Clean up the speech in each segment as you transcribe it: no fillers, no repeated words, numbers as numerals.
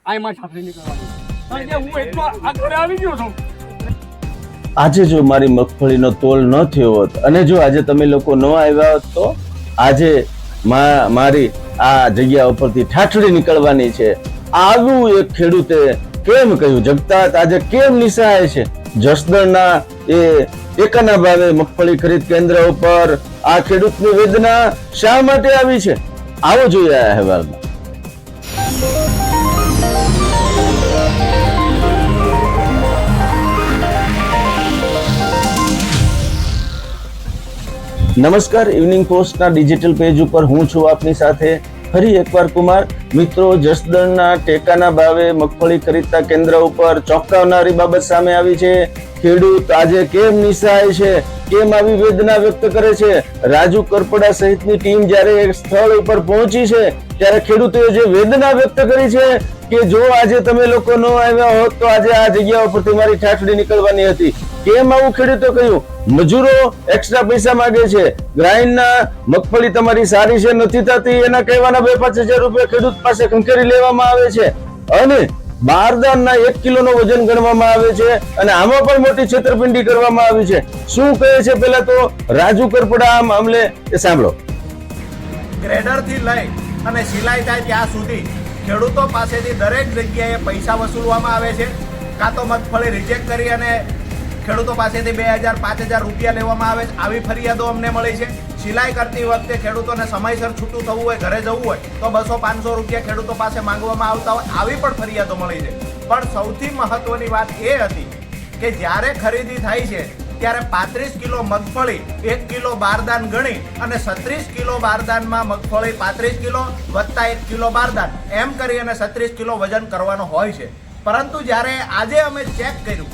આમાં ઠાઠડી નીકળવાની. કારણ કે હું એટલો આગળ આવી ગયો છું. આજે જો મારી મગફળીનો તોલ ન થયો હોત અને જો આજે તમે લોકો ન આવ્યા હોત તો આજે મારી આ જગ્યા ઉપરથી ઠાઠડી નીકળવાની છે. આવું એક ખેડૂતે કેમ કહ્યું? જગતાત આજે કેમ નિસહાય છે? જસદણના એ ટેકાના ભાવે મગફળી ખરીદ કેન્દ્ર ઉપર આ ખેડૂતની વેદના શા માટે આવી છે? આવો જોઈએ આ અહેવાલમાં. નમસ્કાર, ઇવનિંગ પોસ્ટના ડિજિટલ પેજ ઉપર હું છું આપની સાથે ફરી એકવાર કુમાર. મિત્રો, જસદણના ટેકાના ભાવે મગફળી ખરીદતા કેન્દ્ર ઉપર ચોંકાવનારી બાબત સામે આવી છે. ખેડૂત આજે કેમ નિસહાય છે, કેમ આવી વેદના વ્યક્ત કરે છે? રાજુ કરપડા સહિતની ટીમ જ્યારે સ્થળ ઉપર પહોંચી છે ત્યારે ખેડૂતોએ જે વેદના વ્યક્ત કરી છે કે જો આજે તમે લોકો ન આવ્યા હોત તો આજે આ જગ્યા ઉપરથી મારી ઠાઠડી નીકળવાની હતી. કેમ આવું ખેડૂતો કહ્યું? મજૂરો એક્સ્ટ્રા પૈસા માંગે છે. ગ્રાઇન્ડના મગફળી તમારી સારી છે નથી થતી એના કહેવાના 2-5 હજાર રૂપિયા ખેડૂત પાસે ખંખેરી લેવામાં આવે છે અને બારદાનના 1 કિલોનો વજન ગણવામાં આવે છે અને આમાં પણ મોટી છેતરપિંડી કરવામાં આવી છે. શું કહે છે પેલા તો રાજુ કરપડા આ મામલે એ સાંભળો. ગ્રેડર થી લઈ અને સિલાઈ થાય ત્યાં સુધી ખેડૂતો પાસેથી દરેક જગ્યાએ પૈસા વસૂલવામાં આવે છે. કાં તો મગફળી રિજેક્ટ કરી અને ખેડૂતો પાસેથી 2,000-5,000 રૂપિયા લેવામાં આવે છે. આવી ફરિયાદો અમને મળી છે. સિલાઈ કરતી વખતે ખેડૂતોને સમયસર છૂટું થવું હોય, ઘરે જવું હોય તો 200-500 રૂપિયા ખેડૂતો પાસે માંગવામાં આવતા હોય, આવી પણ ફરિયાદો મળી છે. પણ સૌથી મહત્વની વાત એ હતી કે જ્યારે ખરીદી થાય છે ત્યારે 35 કિલો મગફળી 1 કિલો બારદાન ગણી અને 36 કિલો બારદાનમાં મગફળી 35 કિલો વત્તા 1 કિલો બારદાન એમ કરી અને 36 કિલો વજન કરવાનો હોય છે. પરંતુ જ્યારે આજે અમે ચેક કર્યું,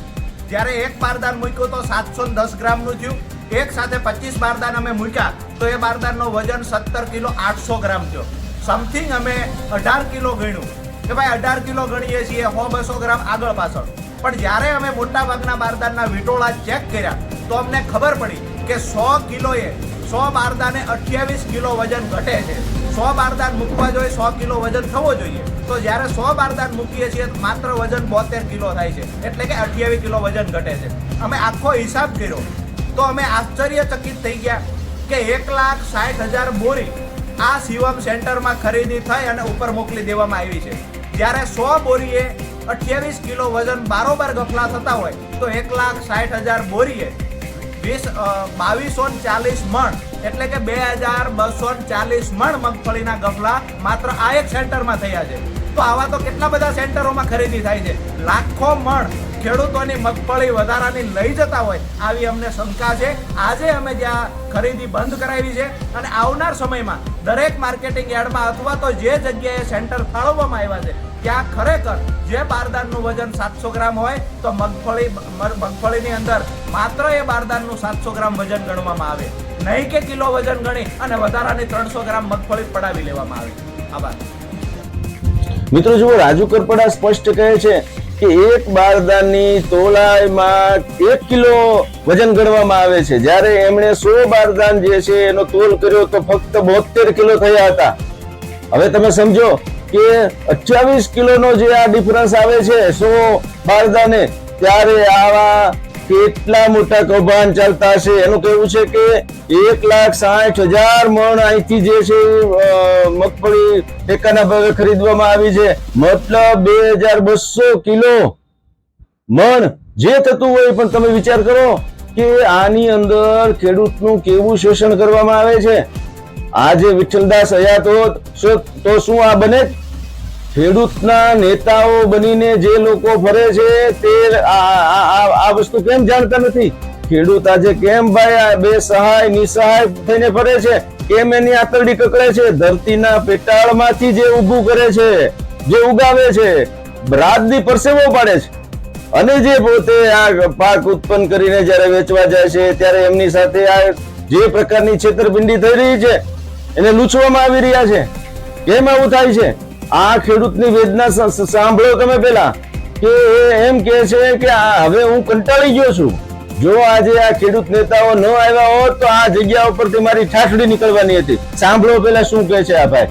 જ્યારે એક બારદાન મૂક્યું તો 710 ગ્રામનું થયું. એક સાથે 25 બારદાન અમે મૂક્યા તો એ બારદાનનો વજન 17 કિલો 800 ગ્રામ થયો. સમથિંગ અમે 18 કિલો ગણ્યું કે ભાઈ 18 કિલો ગણીએ છીએ 100-200 ગ્રામ આગળ પાછળ. પણ જ્યારે અમે મોટા ભાગના બારદાનના વિટોળા ચેક કર્યા તો અમને ખબર પડી કે 100 કિલોએ 100 બારદાને 28 કિલો વજન ઘટે છે. 100 બારદાન મૂકવા જોઈએ, 100 કિલો વજન થવો જોઈએ. તો જ્યારે 100 બારદાન મૂકીએ છીએ માત્ર વજન 72 કિલો થાય છે, એટલે કે 28 કિલો વજન ઘટે છે. અમે આખો હિસાબ કર્યો તો અમે આશ્ચર્યચકિત થઈ ગયા કે 1,60,000 બોરી આ શિવમ સેન્ટરમાં ખરીદી થઈ અને ઉપર મોકલી દેવામાં આવી છે. જ્યારે 100 બોરીએ 28 કિલો વજન બારોબાર ગફલા થતા હોય તો 1,60,000 બોરીએ 2240 મણ એટલે કે 2,240 મણ મગફળીના ગફલા માત્ર આ એક સેન્ટરમાં થયા છે. તો આવા તો કેટલા બધા સેન્ટરોમાં ખરીદી થાય છે. લાખો મણ ખેડૂતોની મગફળી વધારાની લઈ જતા હોય આવી અમને શંકા છે. આજે અમે જ્યાં ખરીદી બંધ કરાવી છે અને આવનાર સમયમાં દરેક માર્કેટિંગ યાર્ડમાં અથવા તો જે જગ્યાએ સેન્ટર ફાળવવામાં આવ્યા છે ત્યાં ખરેખર જે બારદાનનું વજન 700 ગ્રામ હોય તો મગફળીની અંદર માત્ર એ બારદાનનું 700 ગ્રામ વજન ગણવામાં આવે, નહીં કે કિલો વજન ગણી અને વધારાની 300 ગ્રામ મગફળી પડાવી લેવામાં આવે. આભાર. મિત્રો જુઓ, રાજુ કરપડા સ્પષ્ટ કહે છે કે એક બારદાનની તોલાઈમાં 1 કિલો વજન ગણવામાં આવે છે, જ્યારે એમણે 100 બારદાન જે છે એનો તોલ કર્યો તો ફક્ત 72 કિલો થયા હતા. હવે તમે સમજો કે 28 કિલોનો જે આ ડિફરન્સ આવે છે 100 બારદાને, ત્યારે આવા કેટલા મોટા કૌભાંડ ચાલતા હશે. એનું કહેવું છે કે 1,60,000 મણ અહીંથી જે છે મગફળી ટેકાના ભાવે ખરીદવામાં આવી છે. મતલબ 2,200 કિલો મણ જે થતું હોય, પણ તમે વિચાર કરો કે આની અંદર ખેડૂતનું કેવું શોષણ કરવામાં આવે છે. આજે વિઠ્ઠલદાસ હયાત હોત તો શું આ બને? ખેડૂતના નેતાઓ બનીને જે લોકો ફરે છે તે આ વસ્તુ કેમ જાણતા નથી? ખેડૂત આજે કેમ ભાઈ બે સહાય નિસહાય થઈને ફરે છે? કેમ એની આતરડી કકડે છે? ધરતીના પેટાળમાંથી જે ઊભું કરે છે, જે ઉગાવે છે, રાતદી પરસેવો પાડે છે અને જે પોતે આ પાક ઉત્પન્ન કરીને જ્યારે વેચવા જાય છે ત્યારે એમની સાથે આ જે પ્રકારની છેતરપિંડી થઈ રહી છે એને લૂછવામાં આવી રહ્યા છે. કેમ આવું થાય છે? આ ખેડૂતની વેદના સાંભળો તમે પેલા કે એમ કે છે કે હવે હું કંટાળી ગયો છું. જો આજે આ ખેડૂત નેતાઓ ન આવ્યા હોત તો આ જગ્યા ઉપરથી મારી ઠાઠડી નીકળવાની હતી. સાંભળો પેલા શું કહે છે આ ભાઈ.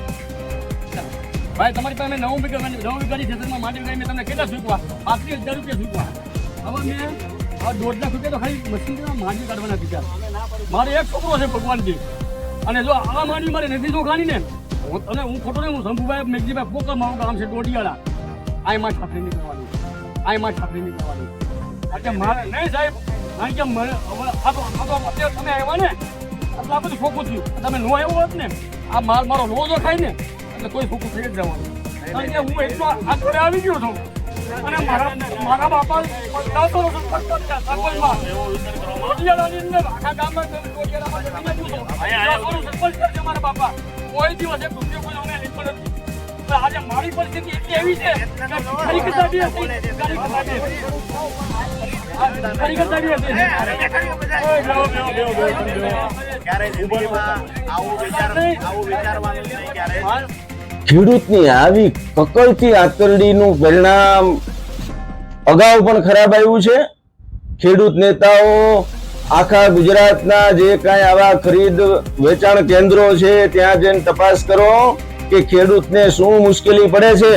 ભાઈ તમારી પાસે 9 વીઘાની ખેતરમાં માંડવી ગાય મેં તમને કેટલા સૂકવા 35,000 રૂપિયા સૂકવા. હવે મેં આ 1.5 લાખ રૂપિયા તો ખાલી મશીનમાં માંડવી કાઢવાના દીધા. મારે એક છોકરો છે ભગવાનજી, અને જો આ માંડવી મારે નથી જોખાણી ને હું ખોટો ને, હું શંભુભાઈ મેઘજીભાઈ પોકર મારું ગામ છે ડોડિયાળા, આમાં છાપરી નહીં કરવાની, આમાં છાપરી નહીં કરવાની. એટલે મારે નહીં સાહેબ, કારણ કે મને હવે આ તો અત્યારે તમે આવ્યા ને એટલે આ બધું ખોખું થયું. તમે નો આવ્યો હોત ને આ માલ મારો રોજો ખાય ને એટલે કોઈ ખોખું થઈ જ જવાનું. કારણ કે હું એટલો આગળ આવી ગયો છું અને મારા બાપા 15 વર્ષ સરપંચમાં ડોડિયાળાની અંદર આખા ગામમાં સરપંચ કરશે મારા બાપા. કોઈ દિવસ એક રૂપિયો કોઈ અમે લીધો નથી. આજે મારી પરિસ્થિતિ એટલી એવી છે કે ખરી કસાબી હતી, ખરી કસાબી હતી. ખેડૂતની આવી કકળતી આંતરડીનું પરિણામ અગાઉ પણ ખરાબ આવ્યું છે. ખેડૂત નેતાઓ આખા ગુજરાતના જે કાંઈ આવા ખરીદ વેચાણ કેન્દ્રો છે ત્યાં જઈને તપાસ કરો કે ખેડૂતને શું મુશ્કેલી પડે છે.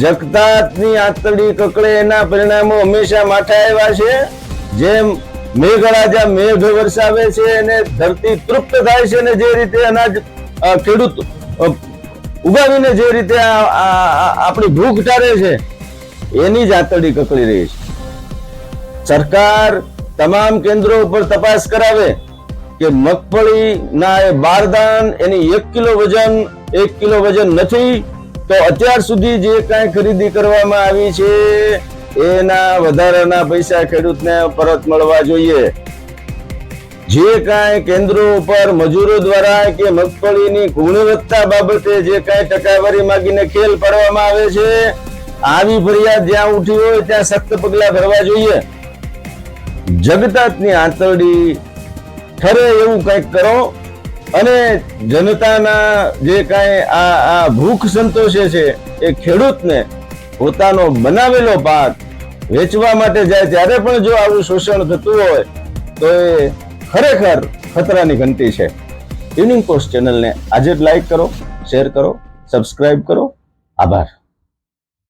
જગતાતની આંતરડી કકળે એના પરિણામો હંમેશા માઠા આવ્યા છે. જેમ મેઘરાજા મેઘ વરસાવે છે અને ધરતી તૃપ્ત થાય છે અને જે રીતે અનાજ ખેડૂત ઉગાવીને જે રીતે આપણી ભૂખ ટાળે છે એની જ આંતરડી કકળી રહી છે. સરકાર તમામ કેન્દ્રો ઉપર તપાસ કરાવે કે મગફળીના એ બારદાન એની 1 કિલો વજન નથી તો અત્યાર સુધી જે કાંઈ ખરીદી કરવામાં આવી છે એના વધારાના પૈસા ખેડૂતને પરત મળવા જોઈએ. જે કાંઈ કેન્દ્રો ઉપર મજૂરો દ્વારા કે મગફળીની ગુણવત્તા બાબતે જે કાંઈ ટકાવારી માંગીને ખેલ પાડવામાં આવે છે, આવી ફરિયાદ જ્યાં ઉઠી હોય ત્યાં સખ્ત પગલાં ભરવા જોઈએ. જગતાતની આંતરડી ઠરે એવું કંઈક કરો અને જનતાના જે કાંઈ આ ભૂખ સંતોષે છે એ ખેડૂતને પોતાનો બનાવેલો પાક વેચવા માટે જાય ત્યારે પણ જો આવું શોષણ થતું હોય તો એ ખરેખર ખતરાની ઘંટી છે. ઇવનિંગ પોસ્ટ ચેનલને આજે જ લાઈક કરો, શેર કરો, સબસ્ક્રાઇબ કરો. આભાર.